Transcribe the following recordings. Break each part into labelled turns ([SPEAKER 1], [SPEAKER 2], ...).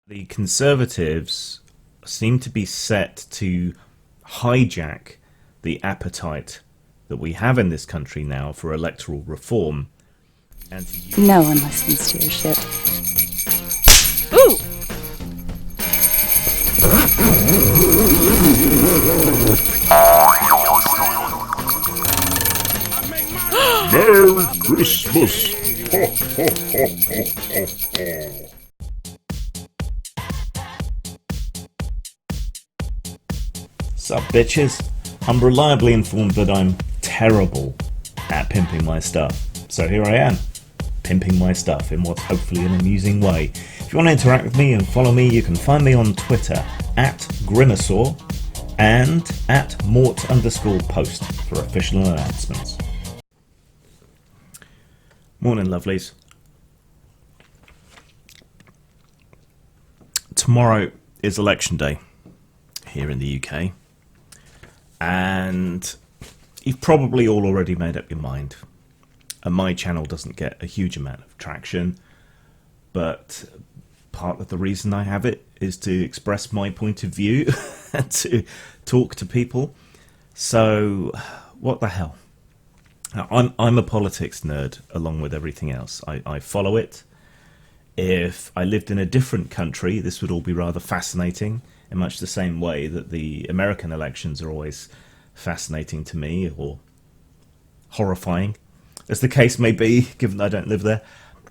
[SPEAKER 1] The Conservatives seem to be set to hijack the appetite that we have in this country now for electoral reform. And
[SPEAKER 2] no one listens to your shit. Ooh!
[SPEAKER 3] Merry Christmas! Ho, ho, ho, ho, ho, ho.
[SPEAKER 1] Sup, bitches? I'm reliably informed that I'm terrible at pimping my stuff. So here I am, pimping my stuff in what's hopefully an amusing way. If you want to interact with me and follow me, you can find me on Twitter at Grimasaur and at Mort_post for official announcements. Morning, lovelies. Tomorrow is election day here in the UK. And you've probably all already made up your mind. And my channel doesn't get a huge amount of traction, but part of the reason I have it is to express my point of view and to talk to people. So, what the hell? Now, I'm a politics nerd along with everything else. I follow it. If I lived in a different country, this would all be rather fascinating, in much the same way that the American elections are always fascinating to me, or horrifying, as the case may be, given I don't live there.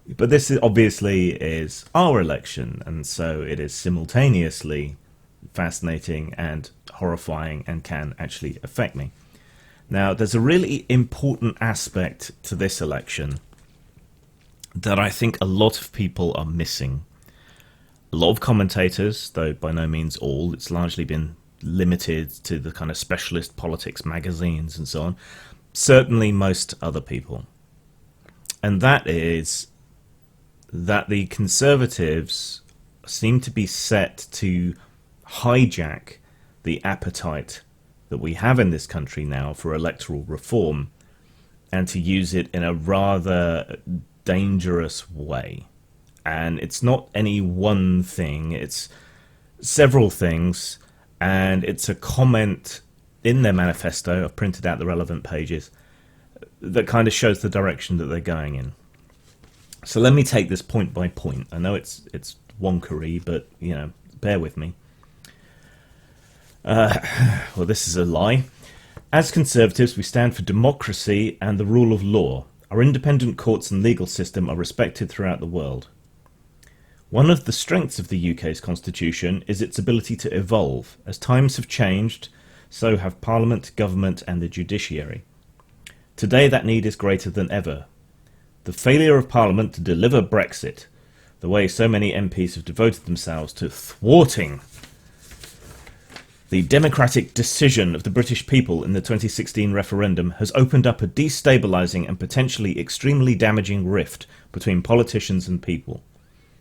[SPEAKER 1] But this obviously is our election, and so it is simultaneously fascinating and horrifying and can actually affect me. Now, there's a really important aspect to this election that I think a lot of people are missing. A lot of commentators, though by no means all, it's largely been limited to the kind of specialist politics magazines and so on, certainly most other people. And that is that the Conservatives seem to be set to hijack the appetite that we have in this country now for electoral reform and to use it in a rather dangerous way. And it's not any one thing, it's several things, and it's a comment in their manifesto. I've printed out the relevant pages that kind of shows the direction that they're going in. So let me take this point by point. I know it's wonkery, but, you know, bear with me. Well, this is a lie. As Conservatives, we stand for democracy and the rule of law. Our independent courts and legal system are respected throughout the world. One of the strengths of the UK's constitution is its ability to evolve. As times have changed, so have Parliament, government and the judiciary. Today that need is greater than ever. The failure of Parliament to deliver Brexit, the way so many MPs have devoted themselves to thwarting the democratic decision of the British people in the 2016 referendum, has opened up a destabilising and potentially extremely damaging rift between politicians and people.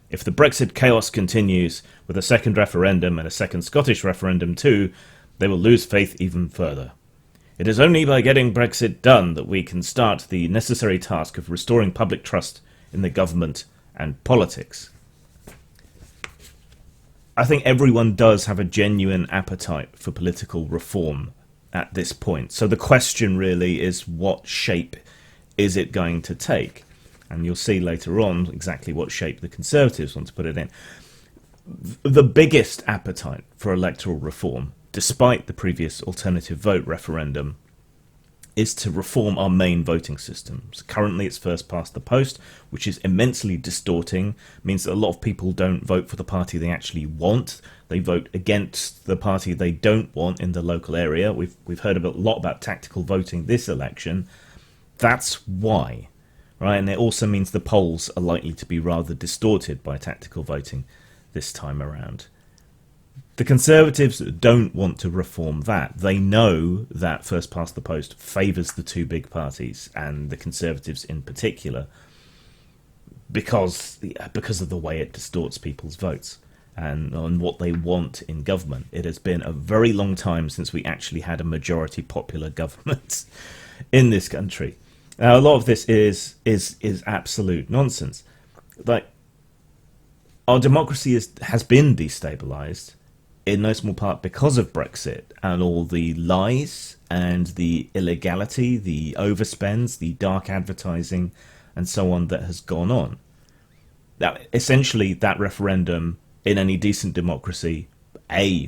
[SPEAKER 1] If the Brexit chaos continues, with a second referendum and a second Scottish referendum too, they will lose faith even further. It is only by getting Brexit done that we can start the necessary task of restoring public trust in the government and politics. I think everyone does have a genuine appetite for political reform at this point. So the question really is, what shape is it going to take? And you'll see later on exactly what shape the Conservatives want to put it in. The biggest appetite for electoral reform, despite the previous alternative vote referendum, is to reform our main voting systems. Currently it's first past the post, which is immensely distorting, means that a lot of people don't vote for the party they actually want. They vote against the party they don't want in the local area. We've heard a lot about tactical voting this election. That's why. Right, and it also means the polls are likely to be rather distorted by tactical voting this time around. The Conservatives don't want to reform that. They know that first past the post favours the two big parties, and the Conservatives in particular, because of the way it distorts people's votes and on what they want in government. It has been a very long time since we actually had a majority popular government in this country. Now, a lot of this is absolute nonsense. Like, our democracy has been destabilised in no small part because of Brexit and all the lies and the illegality, the overspends, the dark advertising, and so on that has gone on. Now, essentially, that referendum in any decent democracy,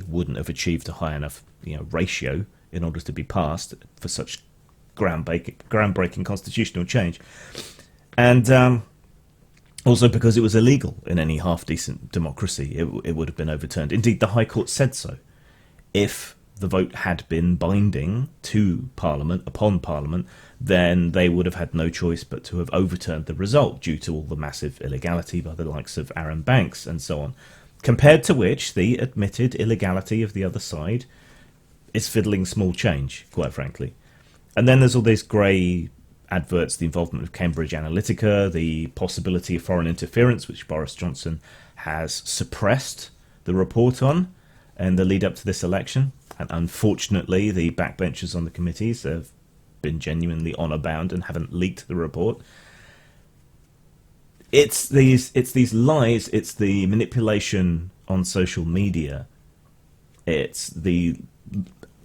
[SPEAKER 1] wouldn't have achieved a high enough ratio in order to be passed for such groundbreaking constitutional change, and also because it was illegal in any half-decent democracy, it would have been overturned. Indeed, the High Court said so. If the vote had been binding to Parliament, upon Parliament, then they would have had no choice but to have overturned the result due to all the massive illegality by the likes of Aaron Banks and so on. Compared to which, the admitted illegality of the other side is fiddling small change, quite frankly. And then there's all these grey adverts, the involvement of Cambridge Analytica, the possibility of foreign interference, which Boris Johnson has suppressed the report on in the lead up to this election. And unfortunately, the backbenchers on the committees have been genuinely honour bound and haven't leaked the report. It's these lies, it's the manipulation on social media, it's the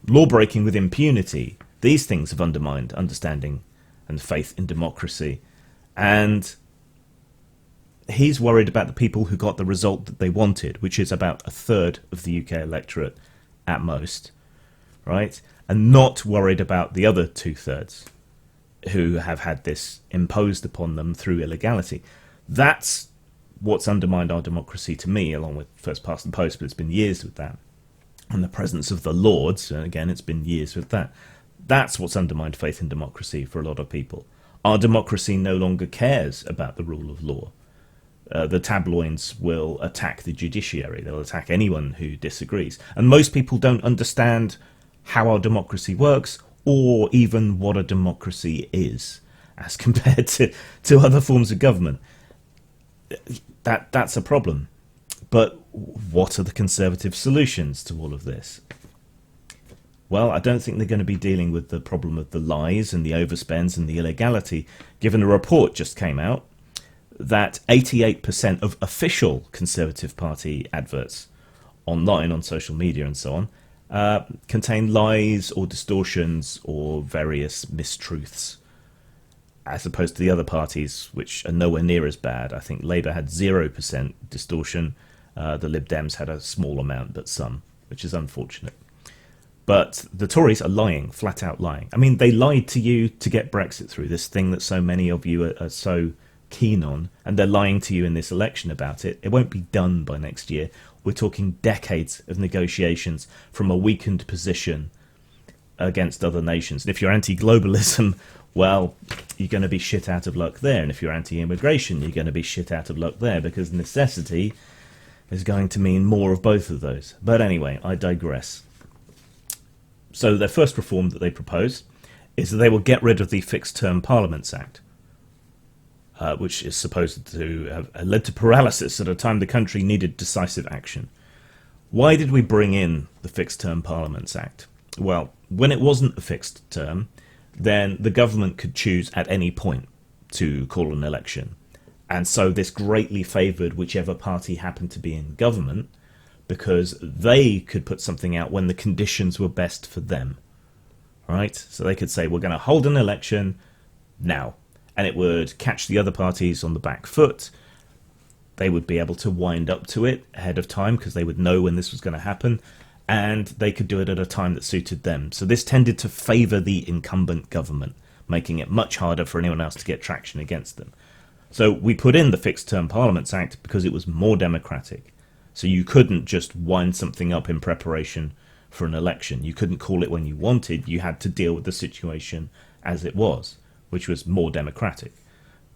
[SPEAKER 1] law breaking with impunity. These things have undermined understanding and faith in democracy. And he's worried about the people who got the result that they wanted, which is about a third of the UK electorate at most, right? And not worried about the other 2/3 who have had this imposed upon them through illegality. That's what's undermined our democracy to me, along with first past the post, but it's been years with that. And the presence of the Lords, and again, it's been years with that. That's what's undermined faith in democracy for a lot of people. Our democracy no longer cares about the rule of law. The tabloids will attack the judiciary. They'll attack anyone who disagrees. And most people don't understand how our democracy works or even what a democracy is as compared to other forms of government. That's a problem. But what are the Conservative solutions to all of this? Well, I don't think they're going to be dealing with the problem of the lies and the overspends and the illegality, given a report just came out that 88% of official Conservative Party adverts online, on social media and so on, contain lies or distortions or various mistruths, as opposed to the other parties, which are nowhere near as bad. I think Labour had 0% distortion. The Lib Dems had a small amount, but some, which is unfortunate. But the Tories are lying, flat out lying. I mean, they lied to you to get Brexit through, this thing that so many of you are so keen on, and they're lying to you in this election about it. It won't be done by next year. We're talking decades of negotiations from a weakened position against other nations. And if you're anti-globalism, well, you're going to be shit out of luck there. And if you're anti-immigration, you're going to be shit out of luck there, because necessity is going to mean more of both of those. But anyway, I digress. So their first reform that they propose is that they will get rid of the Fixed Term Parliaments Act, which is supposed to have led to paralysis at a time the country needed decisive action. Why did we bring in the Fixed Term Parliaments Act? Well, when it wasn't a fixed term, then the government could choose at any point to call an election. And so this greatly favoured whichever party happened to be in government, because they could put something out when the conditions were best for them. Right? So they could say, we're going to hold an election now. And it would catch the other parties on the back foot. They would be able to wind up to it ahead of time because they would know when this was going to happen. And they could do it at a time that suited them. So this tended to favour the incumbent government, making it much harder for anyone else to get traction against them. So we put in the Fixed Term Parliaments Act because it was more democratic. So you couldn't just wind something up in preparation for an election. You couldn't call it when you wanted. You had to deal with the situation as it was, which was more democratic.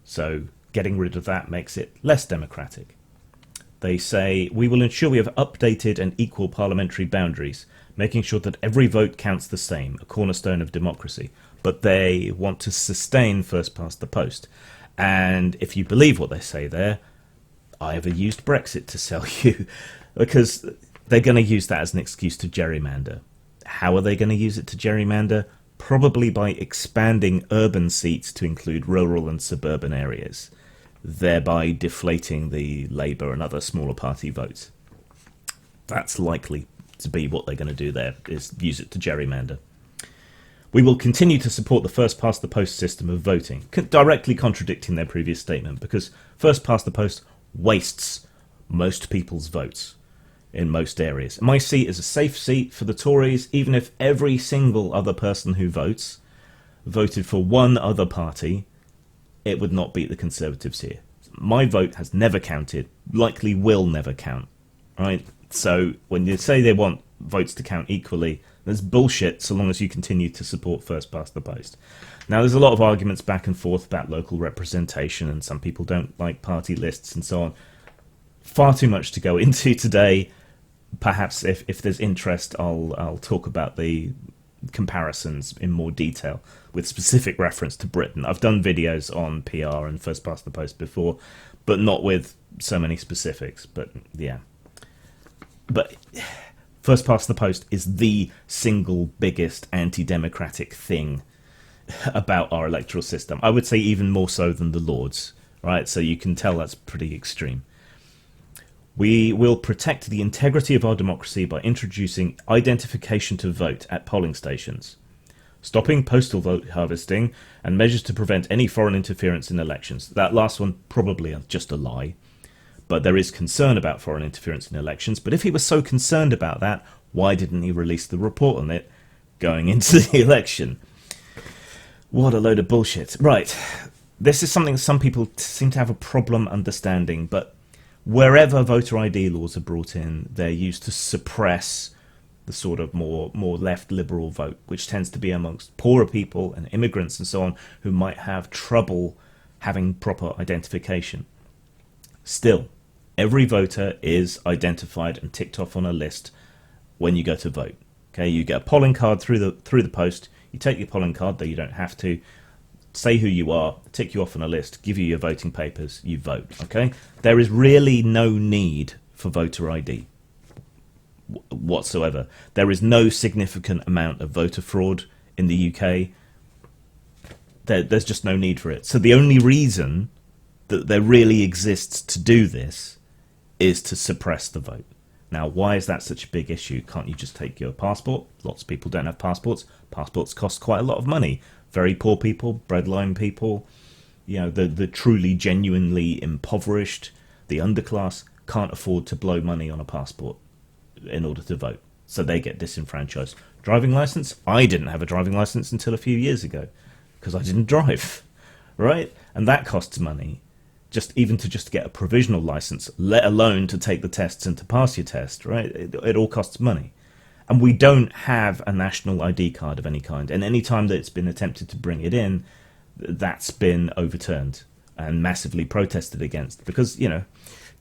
[SPEAKER 1] So getting rid of that makes it less democratic. They say, we will ensure we have updated and equal parliamentary boundaries, making sure that every vote counts the same, a cornerstone of democracy. But they want to sustain first past the post. And if you believe what they say there, I have used Brexit to sell you, because they're going to use that as an excuse to gerrymander. How are they going to use it to gerrymander? Probably by expanding urban seats to include rural and suburban areas. thereby deflating the Labour and other smaller party votes. That's likely to be what they're going to do there, is use it to gerrymander. We will continue to support the first-past-the-post system of voting, directly contradicting their previous statement, because first-past-the-post wastes most people's votes in most areas. My seat is a safe seat for the Tories, even if every single other person who voted for one other party, it would not beat the Conservatives here. My vote has never counted, likely will never count, right? So when you say they want votes to count equally, that's bullshit so long as you continue to support first past the post. Now, there's a lot of arguments back and forth about local representation, and some people don't like party lists and so on. Far too much to go into today. Perhaps if there's interest, I'll talk about the comparisons in more detail with specific reference to Britain. I've done videos on PR and first past the post before, but not with so many specifics. But yeah. But first past the post is the single biggest anti-democratic thing about our electoral system. I would say even more so than the Lords, right? So you can tell that's pretty extreme. We will protect the integrity of our democracy by introducing identification to vote at polling stations, stopping postal vote harvesting, and measures to prevent any foreign interference in elections. That last one, probably just a lie. But there is concern about foreign interference in elections. But if he was so concerned about that, why didn't he release the report on it going into the election? What a load of bullshit. Right. This is something some people seem to have a problem understanding, but wherever voter ID laws are brought in, they're used to suppress the sort of more left liberal vote, which tends to be amongst poorer people and immigrants and so on, who might have trouble having proper identification. Still, every voter is identified and ticked off on a list when you go to vote. Okay, you get a polling card through the post. You take your polling card, though you don't have to. Say who you are, tick you off on a list, give you your voting papers, you vote. Okay, there is really no need for voter ID whatsoever. There is no significant amount of voter fraud in the UK. There's just no need for it. So the only reason that there really exists to do this is to suppress the vote. Now, why is that such a big issue? Can't you just take your passport? Lots of people don't have passports. Passports cost quite a lot of money. Very poor people, breadline people, you know, the truly, genuinely impoverished, the underclass, can't afford to blow money on a passport in order to vote. So they get disenfranchised. Driving license? I didn't have a driving license until a few years ago because I didn't drive, right? And that costs money. Just to get a provisional license, let alone to take the tests and to pass your test, right? It all costs money. And we don't have a national ID card of any kind. And any time that it's been attempted to bring it in, that's been overturned and massively protested against. Because, you know,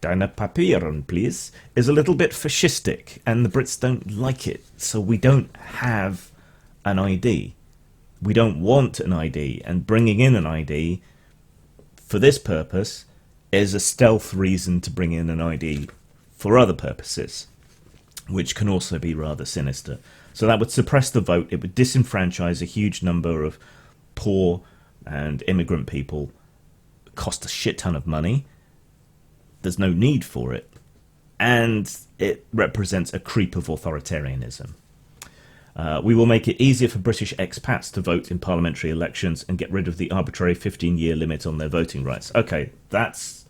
[SPEAKER 1] deine Papieren, please, is a little bit fascistic. And the Brits don't like it. So we don't have an ID. We don't want an ID. And bringing in an ID for this purpose is a stealth reason to bring in an ID for other purposes, which can also be rather sinister. So that would suppress the vote. It would disenfranchise a huge number of poor and immigrant people, cost a shit ton of money. There's no need for it. And it represents a creep of authoritarianism. We will make it easier for British expats to vote in parliamentary elections and get rid of the arbitrary 15-year limit on their voting rights. Okay, that's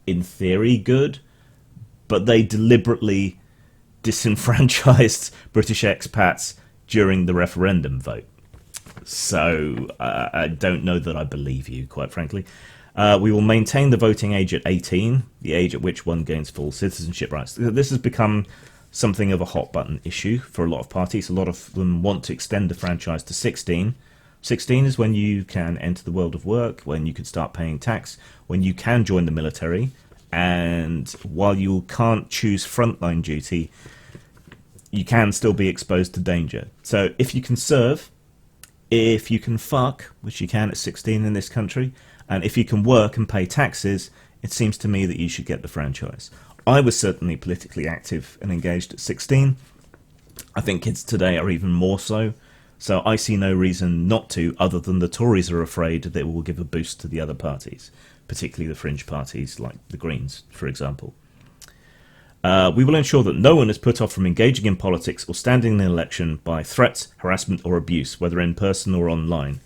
[SPEAKER 1] in theory good, but they deliberately disenfranchised British expats during the referendum vote. So I don't know that I believe you, quite frankly. We will maintain the voting age at 18, the age at which one gains full citizenship rights. This has become something of a hot button issue for a lot of parties. A lot of them want to extend the franchise to 16. 16 is when you can enter the world of work, when you can start paying tax, when you can join the military, and while you can't choose frontline duty, you can still be exposed to danger. So if you can serve, if you can fuck, which you can at 16 in this country, and if you can work and pay taxes, it seems to me that you should get the franchise. I was certainly politically active and engaged at 16. I think kids today are even more so. So I see no reason not to, other than the Tories are afraid that it will give a boost to the other parties. particularly the fringe parties like the Greens, for example. We will ensure that no one is put off from engaging in politics or standing in an election by threats, harassment or abuse, whether in person or online.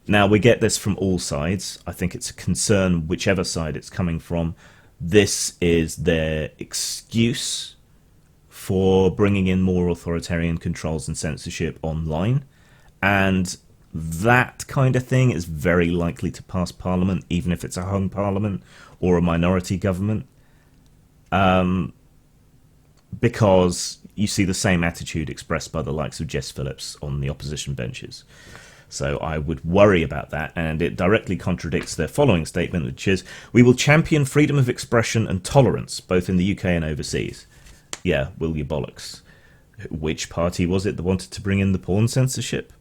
[SPEAKER 1] Now, we get this from all sides. I think it's a concern whichever side it's coming from. This is their excuse for bringing in more authoritarian controls and censorship online. And that kind of thing is very likely to pass Parliament, even if it's a hung Parliament or a minority government. Because you see the same attitude expressed by the likes of Jess Phillips on the opposition benches. So I would worry about that, and it directly contradicts their following statement, which is, we will champion freedom of expression and tolerance, both in the UK and overseas. Yeah, will you bollocks. Which party was it that wanted to bring in the porn censorship?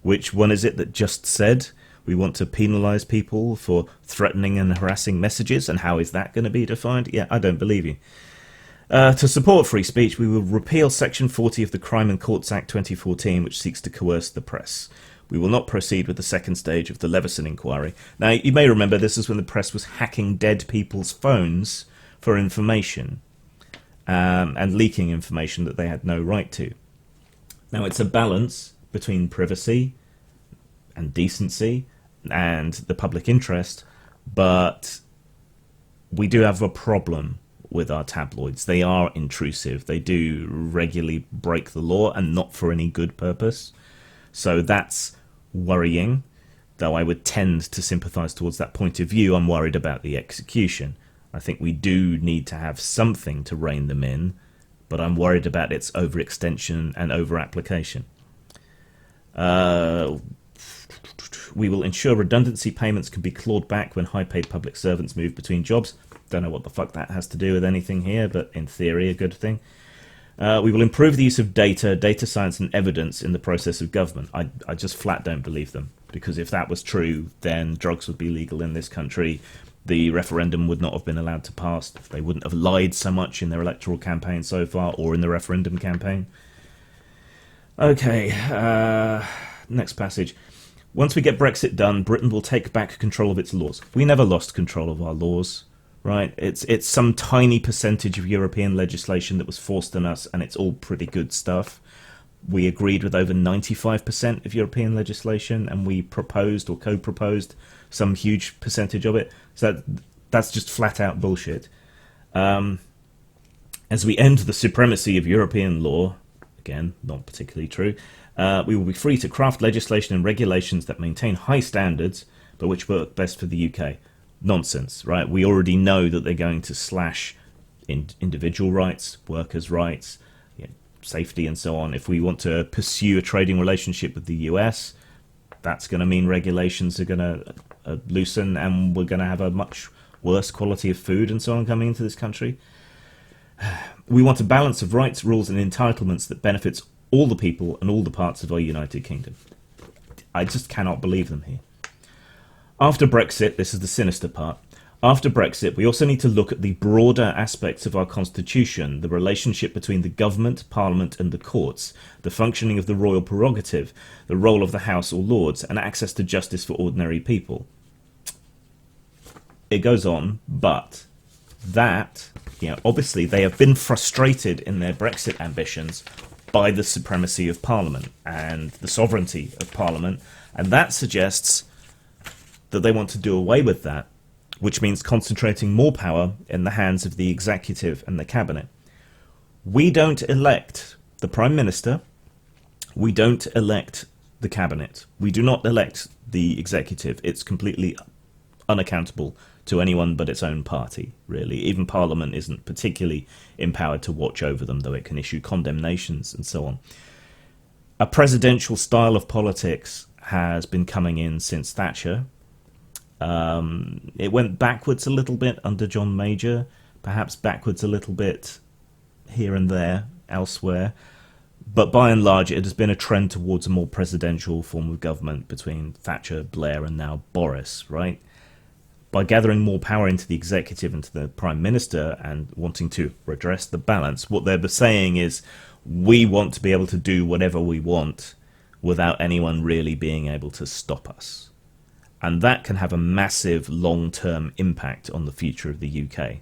[SPEAKER 1] Which one is it that just said we want to penalise people for threatening and harassing messages, and how is that going to be defined? Yeah, I don't believe you. To support free speech, we will repeal Section 40 of the Crime and Courts Act 2014, which seeks to coerce the press. We will not proceed with the second stage of the Leveson inquiry. Now, you may remember this is when the press was hacking dead people's phones for information and leaking information that they had no right to. Now, it's a balance between privacy and decency and the public interest, but we do have a problem with our tabloids. They are intrusive. They do regularly break the law, and not for any good purpose. So that's worrying, though I would tend to sympathise towards that point of view. I'm worried about the execution. I think we do need to have something to rein them in, but I'm worried about its overextension and over-application. We will ensure redundancy payments can be clawed back when high-paid public servants move between jobs. Don't know what the fuck that has to do with anything here, but in theory, a good thing. We will improve the use of data science and evidence in the process of government. I just flat don't believe them, because if that was true, then drugs would be legal in this country. The referendum would not have been allowed to pass. They wouldn't have lied so much in their electoral campaign so far, or in the referendum campaign. Okay, next passage. Once we get Brexit done, Britain will take back control of its laws. We never lost control of our laws. Right, it's some tiny percentage of European legislation that was forced on us, and it's all pretty good stuff. We agreed with over 95% of European legislation, and we proposed or co-proposed some huge percentage of it. So that's just flat out bullshit. As we end the supremacy of European law, again, not particularly true, we will be free to craft legislation and regulations that maintain high standards, but which work best for the UK. Nonsense, right? We already know that they're going to slash individual rights, workers' rights, safety and so on. If we want to pursue a trading relationship with the US, that's going to mean regulations are going to loosen, and we're going to have a much worse quality of food and so on coming into this country. We want a balance of rights, rules and entitlements that benefits all the people and all the parts of our United Kingdom. I just cannot believe them here. After Brexit, this is the sinister part, after Brexit, we also need to look at the broader aspects of our constitution, the relationship between the government, parliament and the courts, the functioning of the royal prerogative, the role of the House or Lords, and access to justice for ordinary people. It goes on, but that, obviously they have been frustrated in their Brexit ambitions by the supremacy of Parliament and the sovereignty of Parliament, and that suggests that they want to do away with that, which means concentrating more power in the hands of the executive and the cabinet. We don't elect the Prime Minister, we don't elect the cabinet, we do not elect the executive. It's completely unaccountable to anyone but its own party, really. Even Parliament isn't particularly empowered to watch over them, though it can issue condemnations and so on. A presidential style of politics has been coming in since Thatcher. It went backwards a little bit under John Major, perhaps backwards a little bit here and there, elsewhere. But by and large, it has been a trend towards a more presidential form of government between Thatcher, Blair, and now Boris, right? By gathering more power into the executive and to the Prime Minister and wanting to redress the balance, what they're saying is, we want to be able to do whatever we want without anyone really being able to stop us. And that can have a massive long-term impact on the future of the UK,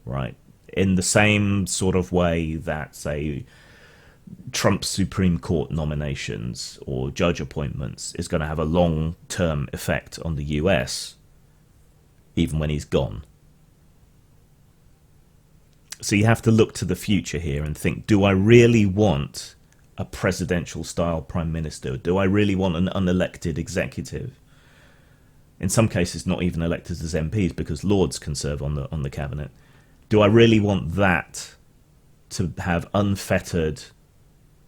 [SPEAKER 1] right? In the same sort of way that, say, Trump's Supreme Court nominations or judge appointments is going to have a long-term effect on the US, even when he's gone. So you have to look to the future here and think, do I really want a presidential-style prime minister? Do I really want an unelected executive? In some cases, not even elected as MPs, because Lords can serve on the cabinet. Do I really want that to have unfettered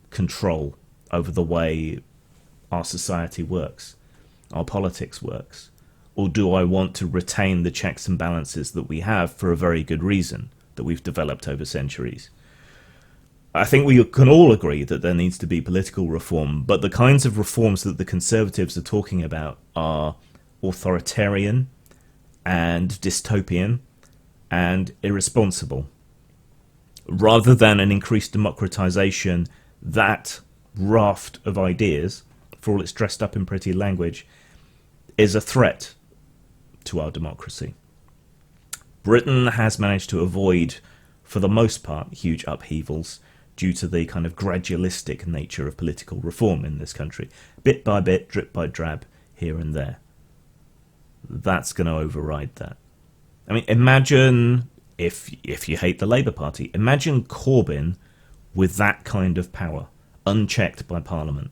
[SPEAKER 1] control over the way our society works, our politics works? Or do I want to retain the checks and balances that we have for a very good reason that we've developed over centuries? I think we can all agree that there needs to be political reform, but the kinds of reforms that the Conservatives are talking about are authoritarian and dystopian and irresponsible. Rather than an increased democratization, that raft of ideas, for all it's dressed up in pretty language, is a threat to our democracy. Britain has managed to avoid, for the most part, huge upheavals due to the kind of gradualistic nature of political reform in this country. Bit by bit, drip by drab, here and there. That's going to override that. I mean, imagine, if you hate the Labour Party, imagine Corbyn with that kind of power, unchecked by Parliament.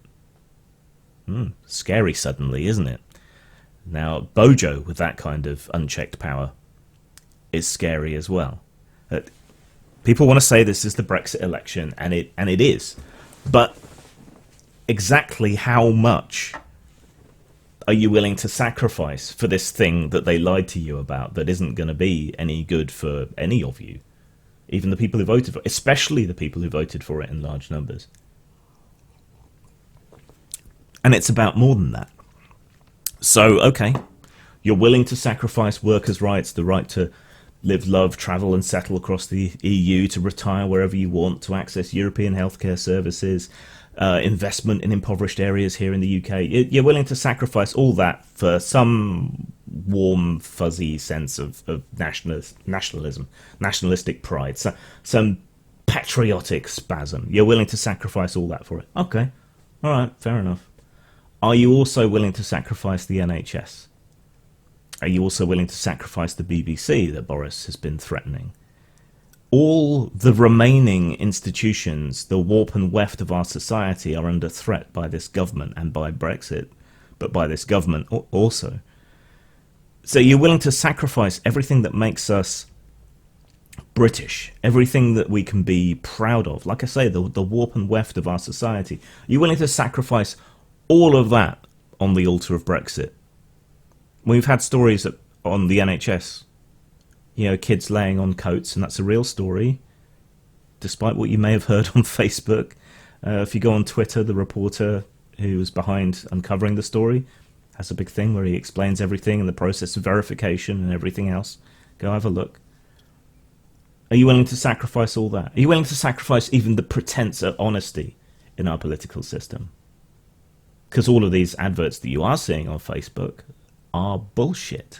[SPEAKER 1] Scary suddenly, isn't it? Now, Bojo with that kind of unchecked power is scary as well. People want to say this is the Brexit election, and it is. But exactly how much are you willing to sacrifice for this thing that they lied to you about that isn't going to be any good for any of you? Even the people who voted for it, especially the people who voted for it in large numbers. And it's about more than that. So, okay, you're willing to sacrifice workers' rights, the right to live, love, travel and settle across the EU, to retire wherever you want, to access European healthcare services, investment in impoverished areas here in the UK. You're willing to sacrifice all that for some warm, fuzzy sense of nationalism, nationalistic pride, some patriotic spasm. You're willing to sacrifice all that for it. Okay, all right, fair enough. Are you also willing to sacrifice the NHS? Are you also willing to sacrifice the BBC that Boris has been threatening? All the remaining institutions, the warp and weft of our society, are under threat by this government and by Brexit, but by this government also. So you're willing to sacrifice everything that makes us British, everything that we can be proud of. Like I say, the warp and weft of our society. You're willing to sacrifice all of that on the altar of Brexit. We've had stories on the NHS, kids laying on coats, and that's a real story, despite what you may have heard on Facebook. If you go on Twitter, the reporter who was behind uncovering the story has a big thing where he explains everything and the process of verification and everything else. Go have a look. Are you willing to sacrifice all that? Are you willing to sacrifice even the pretense of honesty in our political system? Because all of these adverts that you are seeing on Facebook are bullshit,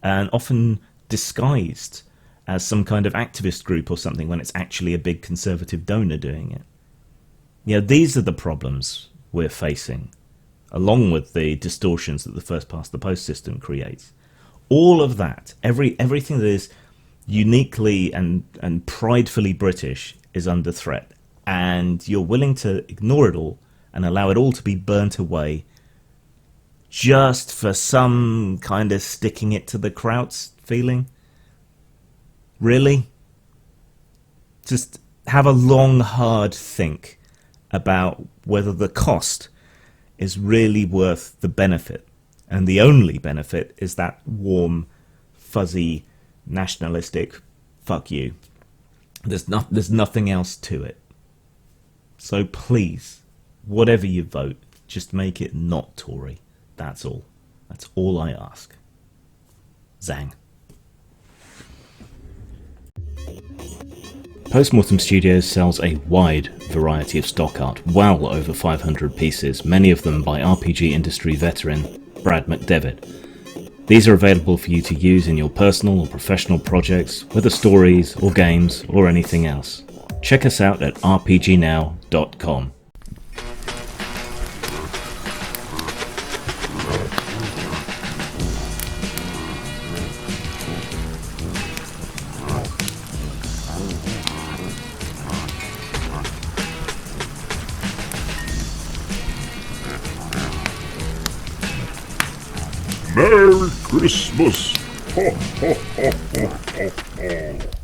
[SPEAKER 1] and often disguised as some kind of activist group or something when it's actually a big conservative donor doing it. These are the problems we're facing, along with the distortions that the first past the post system creates. All of that, everything that is uniquely and pridefully British is under threat, and you're willing to ignore it all and allow it all to be burnt away just for some kind of sticking it to the Krauts feeling? Really? Just have a long, hard think about whether the cost is really worth the benefit. And the only benefit is that warm, fuzzy, nationalistic, fuck you. There's nothing else to it. So please, whatever you vote, just make it not Tory. That's all. That's all I ask. Zang. Postmortem Studios sells a wide variety of stock art, well over 500 pieces, many of them by RPG industry veteran Brad McDevitt. These are available for you to use in your personal or professional projects, whether stories or games or anything else. Check us out at rpgnow.com.
[SPEAKER 3] Merry Christmas! Ho, ho, ho, ho, ho, ho.